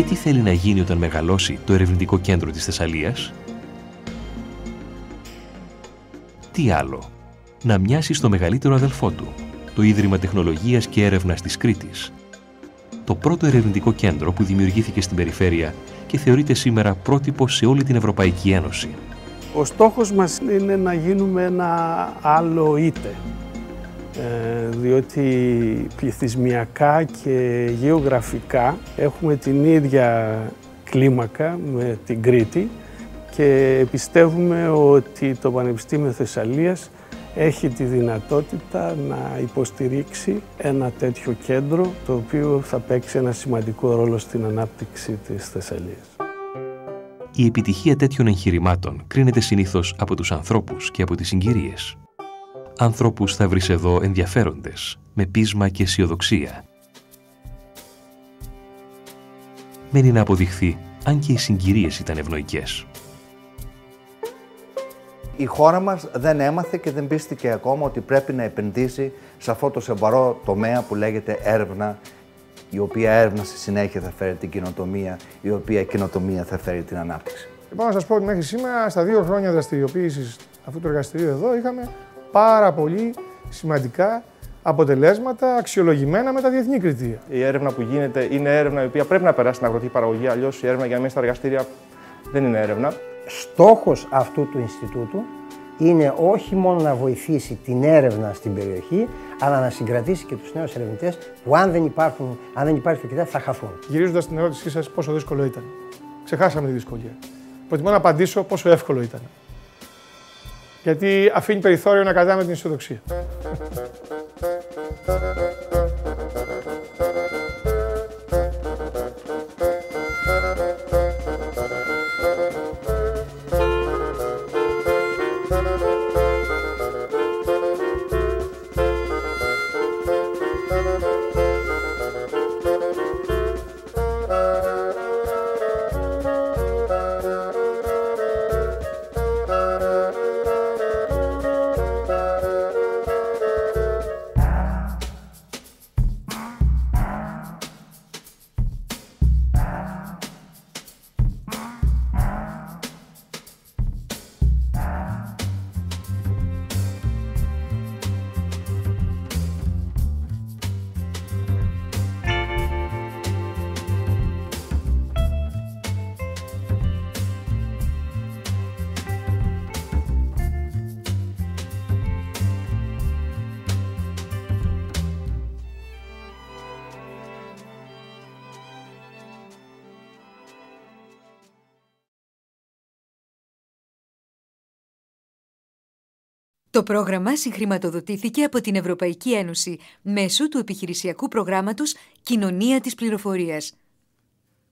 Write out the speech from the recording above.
Και τι θέλει να γίνει όταν μεγαλώσει το ερευνητικό κέντρο της Θεσσαλίας? Τι άλλο? Να μοιάσει στο μεγαλύτερο αδελφό του, το Ίδρυμα Τεχνολογίας και Έρευνας της Κρήτης. Το πρώτο ερευνητικό κέντρο που δημιουργήθηκε στην περιφέρεια και θεωρείται σήμερα πρότυπο σε όλη την Ευρωπαϊκή Ένωση. Ο στόχος μας είναι να γίνουμε ένα άλλο ΙΤΕ, διότι πληθυσμιακά και γεωγραφικά έχουμε την ίδια κλίμακα με την Κρήτη και πιστεύουμε ότι το Πανεπιστήμιο Θεσσαλίας έχει τη δυνατότητα να υποστηρίξει ένα τέτοιο κέντρο, το οποίο θα παίξει ένα σημαντικό ρόλο στην ανάπτυξη της Θεσσαλίας. Η επιτυχία τέτοιων εγχειρημάτων κρίνεται συνήθως από τους ανθρώπους και από τις συγκυρίες. Ανθρώπους θα βρεις εδώ ενδιαφέροντες, με πείσμα και αισιοδοξία. Μένει να αποδειχθεί αν και οι συγκυρίες ήταν ευνοϊκές. Η χώρα μας δεν έμαθε και δεν πίστηκε ακόμα ότι πρέπει να επενδύσει σε αυτό το σοβαρό τομέα που λέγεται έρευνα, η οποία έρευνα στη συνέχεια θα φέρει την καινοτομία, η οποία καινοτομία θα φέρει την ανάπτυξη. Μπορώ να σας πω ότι μέχρι σήμερα, στα 2 χρόνια δραστηριοποίησης αυτού του εργαστηρίου εδώ, είχαμε πάρα πολύ σημαντικά αποτελέσματα αξιολογημένα με τα διεθνή κριτήρια. Η έρευνα που γίνεται είναι έρευνα η οποία πρέπει να περάσει στην αγροτική παραγωγή, αλλιώς η έρευνα για να μείνει στα εργαστήρια δεν είναι έρευνα. Στόχος αυτού του Ινστιτούτου είναι όχι μόνο να βοηθήσει την έρευνα στην περιοχή, αλλά να συγκρατήσει και τους νέους ερευνητές που αν δεν υπάρχει το κοιτά θα χαθούν. Γυρίζοντας την ερώτησή σας πόσο δύσκολο ήταν. Ξεχάσαμε τη δυσκολία. Προτιμώ να απαντήσω πόσο εύκολο ήταν. Γιατί αφήνει περιθώριο να κρατάμε την αισιοδοξία. Το πρόγραμμα συγχρηματοδοτήθηκε από την Ευρωπαϊκή Ένωση μέσω του επιχειρησιακού προγράμματος «Κοινωνία της Πληροφορίας».